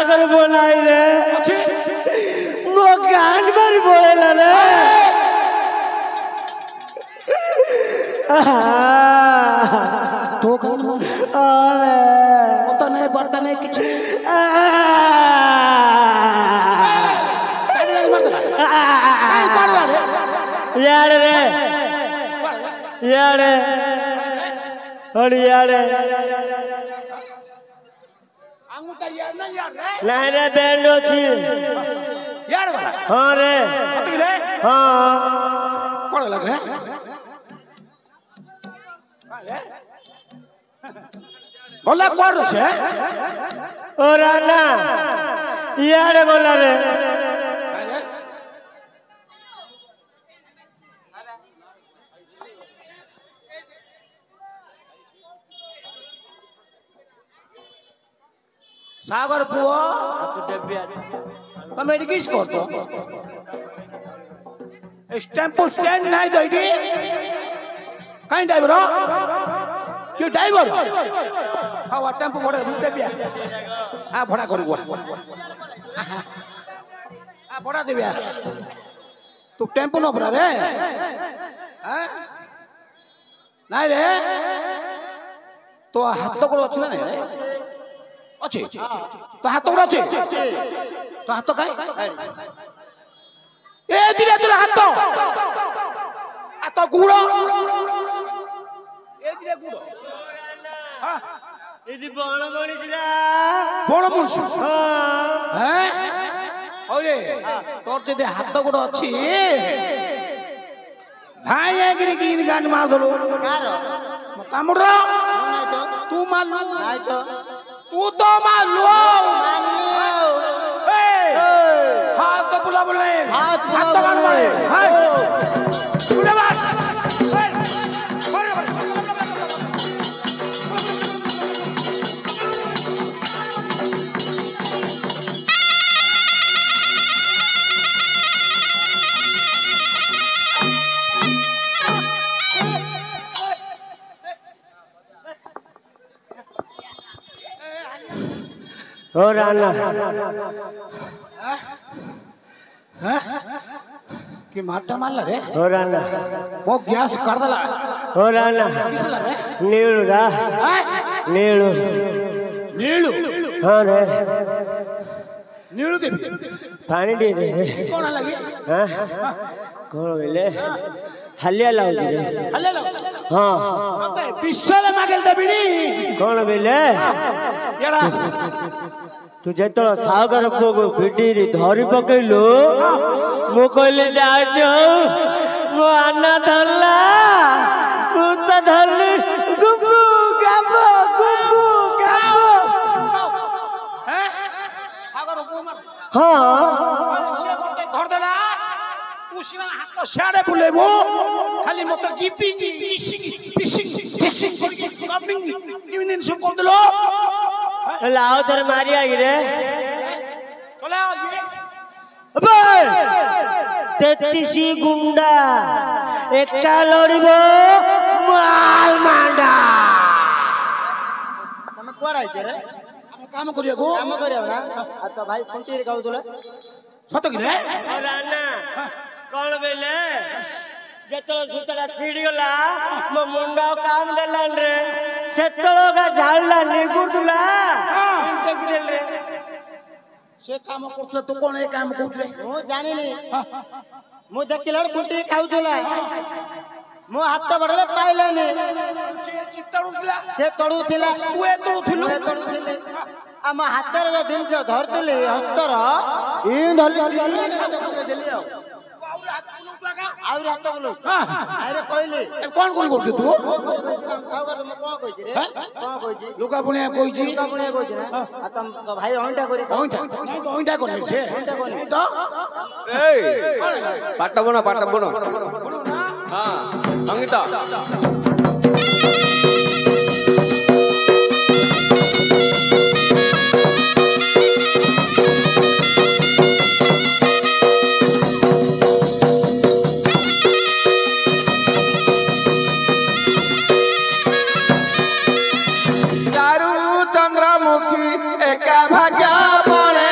सागर बोलाई रे अच्छे मो कान पर बोलेला रे तो कान मार अरे पता नहीं बढ़ता नहीं किछ नहीं कान नहीं मार दला कान कान यार रे यार और यार अंगूठा यार ना यार रे नहीं रे बैंड छी यार वाला हां रे पति रे हां कौन लगे गला कोर से और ना यार गोला रे सागर पुओ तू डबिया तुम एडी किस करतो स्टैंप स्टैंड नहीं दैडी काई ड्राइवर क्यों ड्राइवर हां वा टेम्पो भड़ा देबिया हां भड़ा करगो हां भड़ा देबिया तू टेम्पो न भरा रे हां नहीं रे तो हाथ को अछि ना रे अच्छे तो हाथ गोड़ अच्छे तो हाथ काई ए दिले तोर हाथ गुड़ ए दिले गुड़ हां इदी बण मणिसरा बड़ मुर्सु हां हैं ओरे तोर जदे हाथ गोड़ अछि धाई एगिरी गिन गान मार दलो कार कामुड़ नहीं तो तू मालू नहीं तो तू तो मालू ए हाथ तो बुला बुले हाथ बुला तो गान मारे हाय बुला बात और आना कि माटा मारला रे और आना वो गैस कर दला और आना किसला रे नीलू रा नीलू नीलू हाँ रे नीलू देवी पानी दे दे रे कौन लगी हाँ कौन बोले हलिया लाओ जी रे हल्ले लो हाँ मते पिस्सले मागेल देबीनी कौन बोले यारा तू जेतला सागर को भिडी धरी पकैलो मो कहले जाचो मो आना धरला तू तो धरली गुबु गाबो हैं सागर को मार हाँ अरे से मते धर देला तू सिना हाथ तो साडे बुलेबो खाली मते गिपिंग पिसिंग कमिंग किमिन सब कर देलो लाओ तर मारी आगी रे चले आओ ये अबे 33 गुंडा एका लड़िबो माल मांडा तमे कोड़ा आइछ रे हम काम करिया गो काम करियो ना आ तो भाई फंटी रे गाउतले सत कि रे राना कौन बेले जेतो सुतरा छिड़ी गला मो मुंडा काम देलान रे सेतलो का झाड़ला निगुरदुला इंटक देले से काम करतले तू कोन ए काम करतले मु जानि नी मु देखिलड़ खुंटी खाउतला मो हाथ बडले पाइलानी से चित्तडुला से तडू थिला तू ए तडुथिलु मु तडू थिले आम हातर जो जिनस धरतली हस्तर इ धली देली आउर हाथ बोलो अरे कहली कोन करि करके तू सागर म कोन कहिछि रे कोन कहिछि लुका पुणे कहिछि लुका पुणे कहिछि ना आ तम भाई ओंटा करी ओंटा नहीं तो ओंटा करले से नहीं तो ए पाठ बनो बोलो ना हां संगीता चारू चंद्रमुखी एका भाग्य बने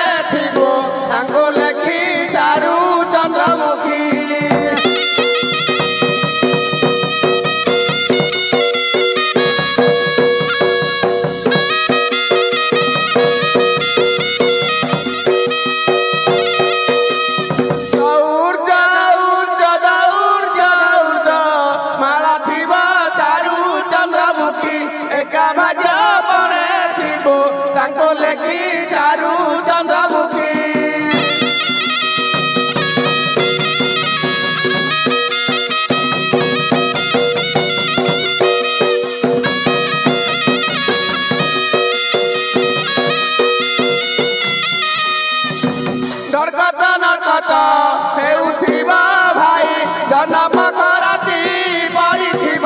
ନରକତ ନରକତ ହେଉଥିବ ଭାଇ ଜନମ କରାତି ପଡ଼ିଥିବ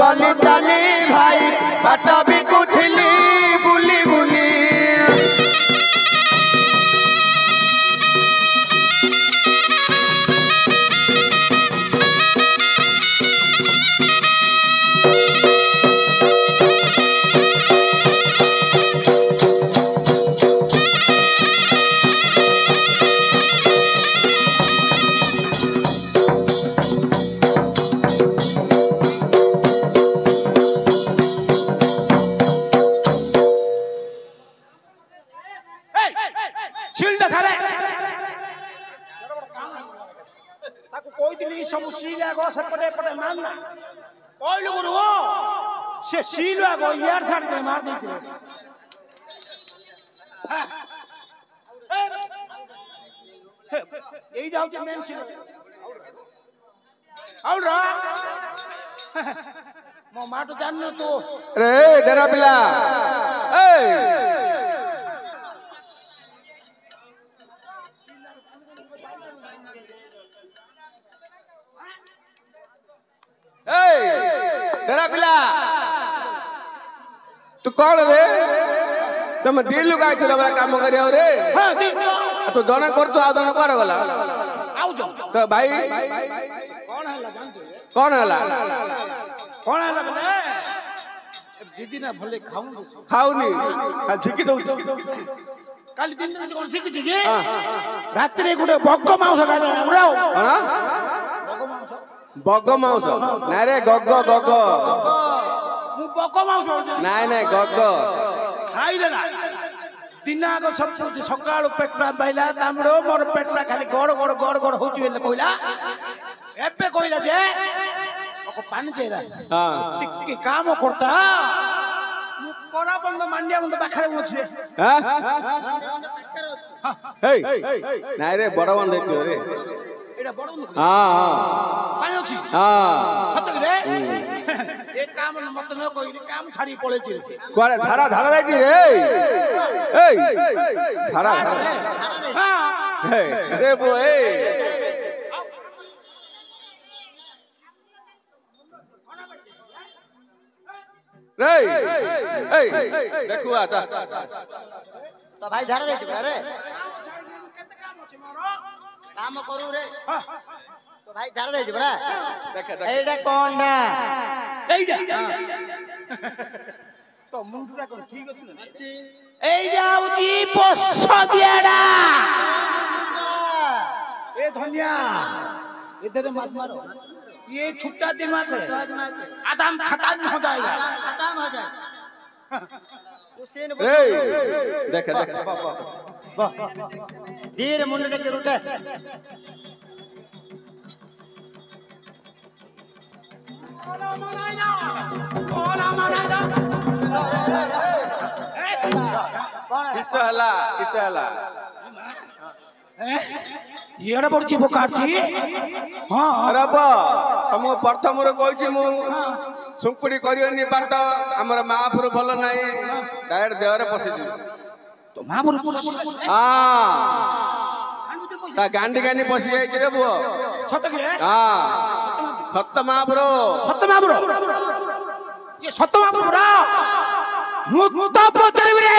गली चली भाई बाट बिकुथिली बुली बुली सब सीला गो सपटे पटे मारना कहलु गुरु से सीला गो यार छाड़ के मार देते यही जाऊ जे मेन छिलो औरा मो माटो जाननो तो रे डरा पिला ए डरा पिला तू कौन रे तुम दिल लुगाई छलो बड़ा काम करियो रे हां दिल तो जने कर तू आ जने कर गला आउ जो तो भाई कौन हला जानतो कौन हला बले दीदी ना भले खाऊनी काल ठिकी दउ काल दिन में कोन सिकी छी के रात रे गुडे बग्ग मांस खाइ उड़ाओ हां बग्ग मांस बग माउस ना रे गग गग मु बग माउस नाय नाय गग खाई देला दिना को सब सकाळ पेटरा बाइला तामड़ो मोर पेटरा खाली गड़ गड़ गड़ गड़ होची बेले कहला एबे कहला जे ओको पानी चेरा हां टिक काम करता मु कोरा बंद मांडिया बंद पाखरे मोछे हां हे नाय रे बड़ बंद देतियो रे एडा बड़ बंद हां हां पानी अछि हां सत रे एक काम मत न कोई काम छाड़ी पळे छी कोरे धारा धारा जाई रे ए धारा हां हे रे बो ए रे ए देखु आ तो भाई झाड़ दे रे केते काम अछि मोरो काम करू रे तो भाई झाड़ दे बरा देख एडा कोनडा एडा तो मुंडुरा कोन ठीक अछि ना अछि एडा उची पोस दियाडा ए धनिया इधर मत मारो ये छुट्टा दिमाग है आदम खत्म हो जाएगा खत्म हो जाए हुसैन देख देख धीरे मुंडे के रूटे ओला मनाइना किसहला येड़ा पड़ची बोकाची हां रब तुम प्रथम रे कहछि मु सुंकुड़ी करियोनी बांट हमर महापुर भल नाही डायरेक्ट देहरे पसी दी तो महापुर हां ता गांडी गानी पसी जाई रे बुआ सत रे हां सत महापुर ये सत महापुर रा मुत्ता पचरी रे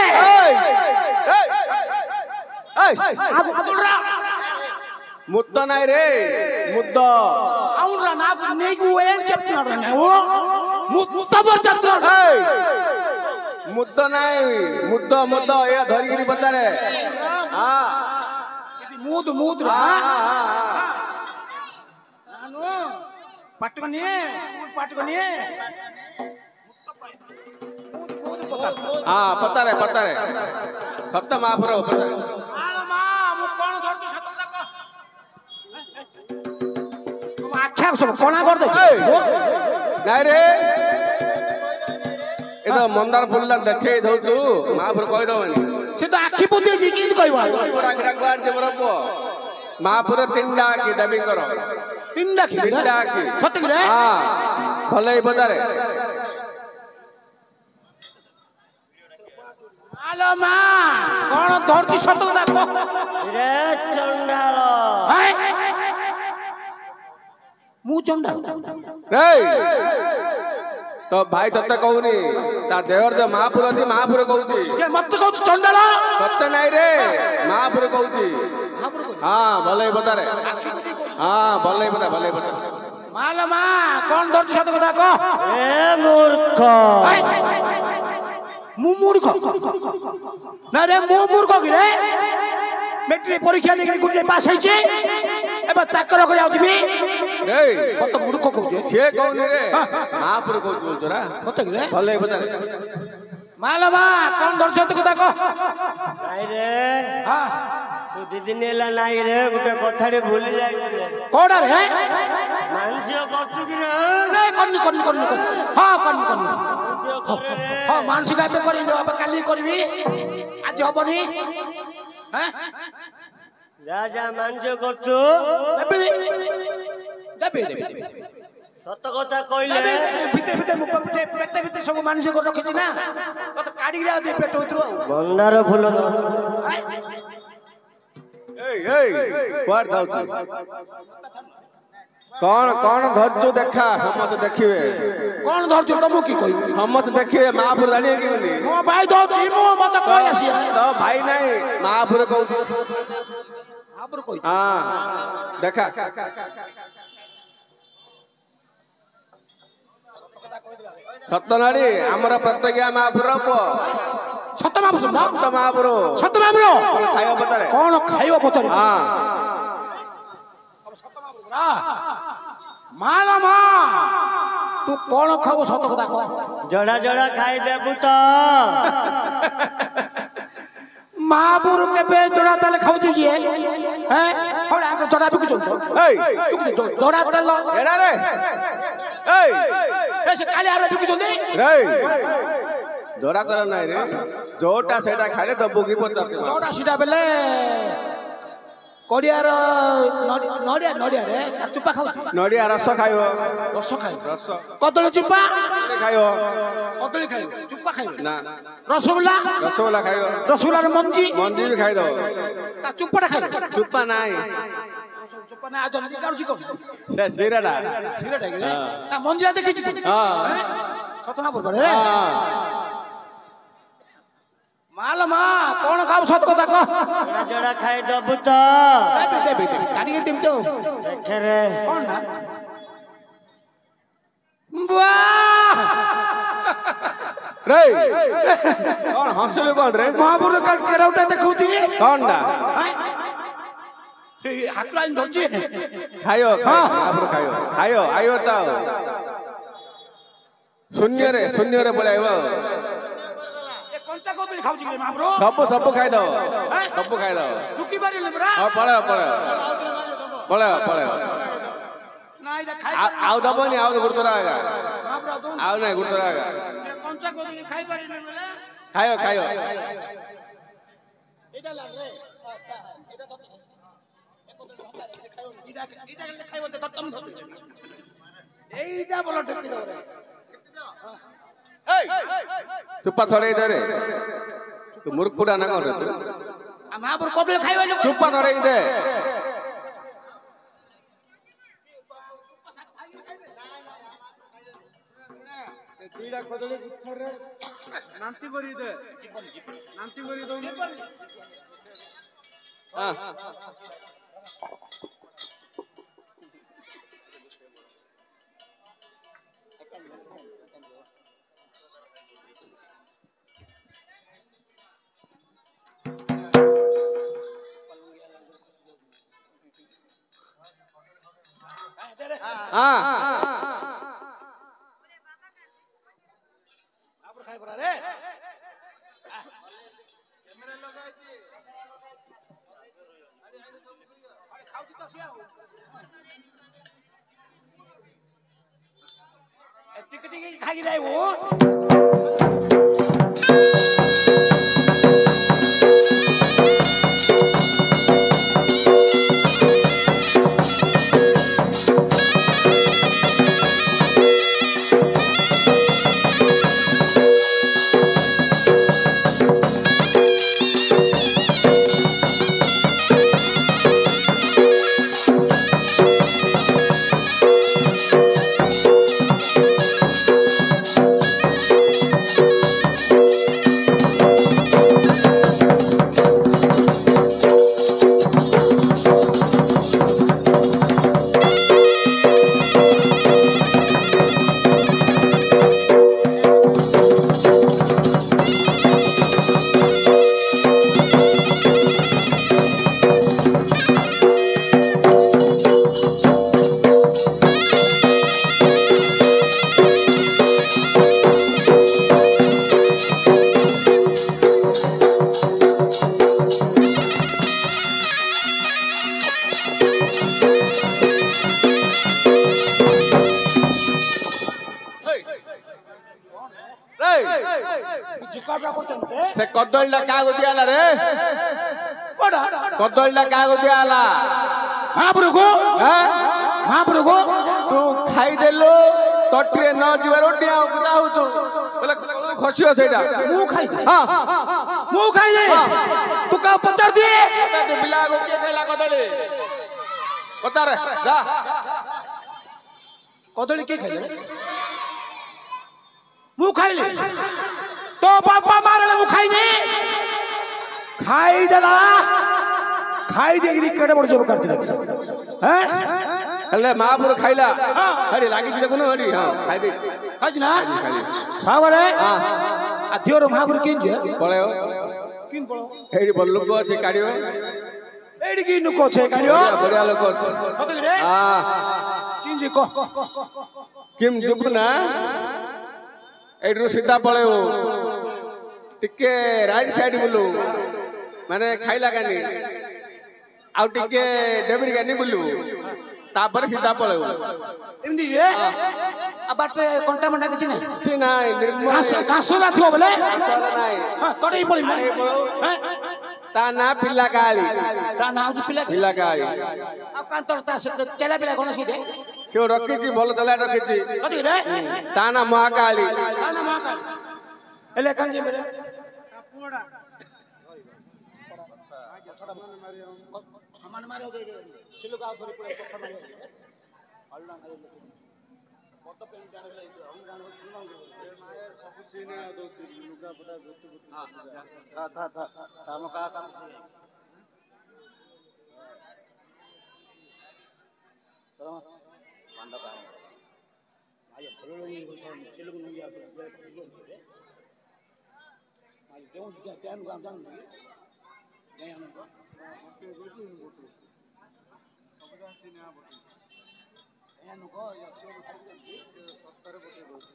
मुद्द नाई रे मुद्द అవునరా నాకు నీకు ఏం చెప్తున్నాడు నువ్వు ముత్తబర్ చెప్తున్నాడు ముద్ద నాయి ముద్ద ఏ ధరిగిరి బతారే ఆ ఇది మూదు రా పట్టుకొని పట్టుకొని ପତାରେ ପତାରେ ସପ୍ତ ମହାପୁର ପତାରେ ମା ମୁଁ କଣ ଧରୁଛୁ ସତ କଥା କହ ଆଖ୍ୟା ସବୁ କଣା କରିଦେବି ନାଇଁ ରେ ଏ ତ ମନ୍ଦାର ଫୁଲଟା ଦେଖେଇ ଦଉଛୁ ମହାପୁର କହିଦବନି ସେ ତ ଆଖି ପୋତିଛି କେମିତି କହିବ କୁଆଡେ ମୋର ପୁଅ ମହାପୁର ତିନିଟା ଆଖି ଦେବୀଙ୍କର ତିନିଟା ଆଖି ସତରେ ଭଲ ଏଇ ପଦାରେ ଆଲୋ ମା କଣ ଧରୁଛି ସତ କଥା କହ ରେ ଚଣ୍ଡାଳ ମୁଁ ଚଣ୍ଡାଳ ତ ଭାଇ ତତେ କହୁନି ତା ଦେହର ଯୋଉ ମହାପୁର ଅଛି ମହାପୁର କହୁଛି ମତେ କହୁଛୁ ଚଣ୍ଡାଳ ତତେ ନାଇଁ ରେ ମହାପୁର କହୁଛି ଭଲ ଏଇ ପଦାରେ ଭଲ ଏଇ ପଦା ଭଲ ଏଇ ପଦା ମାଲୋ ମା କଣ ଧରୁଛି ସତ କଥା କହ ଏ ମୂର୍ଖ ମୁଁ ମୂର୍ଖ ନା ରେ ମୁଁ ମୂର୍ଖ କି ରେ ମେଟ୍ରିକ ପରୀକ୍ଷା ଦେଇକି ଗୋଟେ ପାସ୍ ହେଇଛି ଏବେ ଚାକର କରି ଆଉଥିବି ମତେ ମୂର୍ଖ କହୁଛି ସିଏ କହୁନି ରେ ମହାପୁର କହୁଛୁ ତୋରା ସତ କି ରେ ଭଲ ଏଇ ପଦାରେ ମାଲୋ ମା କଣ ଧରୁଛି ସତ କଥା କହ ନାଇଁ ରେ ତୁ 2 ଦିନ ହେଲା ନାଇଁ ରେ ଗୋଟେ କଥାଟେ ଭୁଲି ଯାଇଥିଲେ କୋଉଟା ରେ ମାନସିକ କରୁଛୁ କି ରେ ନାଇଁ କରିନି କରିନି କରିନି ହଁ କରିନି କରିନି ମାନସିକ କରେ ରେ ହଁ ମାନସିକ ଏବେ କରିନି ଏବେ କାଲି କରିବି ଆଜି ହବନି ଯା ଯା ମାନସିକ କରୁଛୁ ଦେବି ସତ କଥା କହିଲେ ଭିତରେ ଭିତରେ ମୁଁ ପେଟ ଭିତରେ ସବୁ ମାନସିକ କରି ରଖିଛି ନା ତତେ କାଢିକି ଆଉ ପେଟ ଭିତରୁ ଆଉ ମନ୍ଦାର ଫୁଲ କୁଆଡେ ଯାଉଛୁ କଣ କଣ ଧରିଛୁ ଦେଖା ସମସ୍ତେ ଦେଖିବେ କଣ ଧରୁଛୁ ତମକୁ କି କହିବି ସମସ୍ତେ ଦେଖିବେ ମହାପୁର ଜାଣିବେ କେମିତି ମୋ ଭାଇ ଧରୁଛି ମୁଁ ମତେ କହିଲା ସିଏ ତ ଭାଇ ନାଇଁ ମହାପୁର କହୁଛି ମହାପୁର କହିଛି ଦେଖା ସତନାଡି ଆମର ପ୍ରତ୍ୟକ୍ଷ ମହାପୁର ପୁଅ ସତ ମହାପୁର ସପ୍ତ ମହାପୁର ସତ ମହାପୁର ଖାଇବା ପତାରେ କଣ ଖାଇବ ପଚାରି ମାଲୋ ମା ତୁ କଣ ଖାଇବ ସତ କଥା କହ ଜଡ଼ା ଜଡ଼ା ଖାଇଦେବୁ ତ ମହାପୁର କେବେ ଜଡ଼ା ତେଲ ଖାଉଛି କିଏ ଜଡ଼ା ବିକୁଛନ୍ତି ଜଡ଼ା ତେଲ ସେ କାଳିଆରେ ବିକୁଛନ୍ତି ଜଡ଼ା ତେଲ ନାଇଁ ରେ ଯୋଉଟା ସେଇଟା ଖାଇଲେ ଦବୁ କି ପଚାର ଯୋଉଟା ସେଟା ବେଲେ କଡିଆର ନଡିଆ ନଡିଆରେ ଚୁପା ଖାଉଛି ନଡିଆ ରସ ଖାଇବ ରସ ଖାଇବ ରସ କଦଳୀ ଚୁପା ଖାଇବ କଦଳୀ ଖାଇବ ଚୁପା ଖାଇବ ନା ରସଗୋଲା ରସଗୋଲା ଖାଇବ ରସଗୋଲାର ମଞ୍ଜି ମଞ୍ଜି ବି ଖାଇଦବ ତା ଚୁପାଟା ଖାଇବ ଚୁପା ନାଇଁ ଚୁପା ନା ଆଜ କାଢୁଛି କଣ ସେ ସିରାଟା ସିରାଟା କି ତା ମଞ୍ଜିଟା ଦେଖିଛୁ ତୁ ସତ ନା ବୋଲ ମାଲ ମା କଣ ଖାଉ ସତ କଥା କହ ଜଡ଼ା ଜଡ଼ା ଖାଇଦେବୁ ତ ଦେବି କାଢିକି ଦେବି ତ ଦେଖରେ କଣ ନା ରେ କଣ ହସିଲୁ କଣ ରେ ମହାପୁର କେଉଁଟା ଦେଖଉଛି କଣ ଟା ହାତ ଲାଇନ୍ ଧରିଛି ଖାଇବ ମହାପୁର ଖାଇବ ଖାଇବ ଆଇବ ତ ଶୂନ୍ୟରେ ପଳେଇବ କଞ୍ଚା କଦଳୀ ଖାଉଛି କି ମହାପୁର ସବୁ ଖାଇଦବ ସବୁ ଖାଇଦବ ଢୁକି ପାରିଲେ ପରା ପଳେଇବ ଆଉ ଦବନି ଆଉ ଗୁରୁତର ଆଗା ଆଉ ନାଇଁ ଗୁରୁତର ଆଗା କଞ୍ଚା କଦଳୀ ଖାଇ ପାରିଲେ ବୋଲେ ଖାଇବ ଏଇଟା ଲାଗେ এইটা বলো ঢুকি দাও রে চুপা ছড়াই দে রে তু মূর্খুডা না কর তু মহাপুর কদলে খাইবা চুপা ছড়াই দে দুইটা কদলে গুথরে নান্তি করি দে নান্তি করি দউ হ্যাঁ हाँ ଖାଇ ପରା ରେ ଖାଉଛି ତ ସିଏ ଆଉ ଟିକେ ଟିକେ ଖାଇକି ଯାଇବୁ से कदलीटा क्या दियाला रे कदलीटा क्या दियाला महाप्रभु को तू खाई देलु तट्रे न जीवार डिया जाउछु बोले खसियो सेटा मु खाई हां मु खाई दे तू का पचार दे तू बिला को के खाइला कदली बता रे जा कदली के खाइले मु खाइले तो बापा मारले मु खाइने खाई देला खाई देगिरी केडे बड़ जब करते हैं अल्ले महापुर खाइला हरी लागी जी देखुनो हरी हां खाई दे आज ना सावरे हां अथियोर महापुर किन जे पळेओ किन पळो हेरी बड़ लोक अछि काडियो एडी किन को छे काडियो बढ़िया लोक अछि कत रे हां किन जे को किम जुबना एडरो सीधा पळेओ टिके राइट साइड बुलु माने खाइला कानी आउ टिके डेबरी कानी बुलु तापर सीधा पळेओ एमदी रे आ बाटे कंटा मंडा किछ नै छि नाइ निर्मल कासो ना थियो बोले साला नाइ हां तडे पळी हैं ता ना पिल्ला काली ता नाउ जी पिल्ला काली आ कांतर ता से चला पिला कोन सी दे क्यों रखी छी भलो चला रखी छी कदी रे ता ना महाकाली ता ना महाकाल एले कान जे मेरे पुड़ा हमान मारे दे सिलुका थोड़ी पुड़ा कथा मारे अल्लाह मारे फोटो पेन जाने ले हम जाने सिनेमा सब सीने दो लुका पटा गुत हां था काम का काम पांडा का आया भलो सिलुक नहीं आता आई डोंट गेट दैम गाम जान नहीं हम को रोजी इन बोटो सब जा सिनेमा बोटो एनु को या चोर खाई सस्ता रे बोटो रोज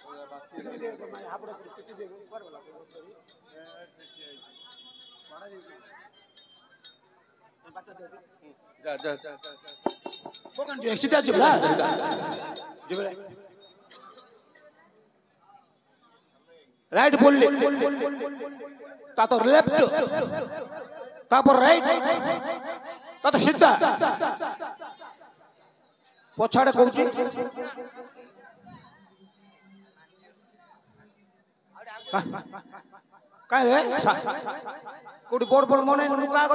ओया बाछी मैं आपरे किटी दे ऊपर वाला बड़ा जी बाटा दे जा कोकन जो सीधा जुबला जुबला राइट बोल ता तो लेफ्ट ता पर राइट ता तो सीधा पछाड़े कहूची काय रे कोडी बोर्ड बोर्ड मने नुका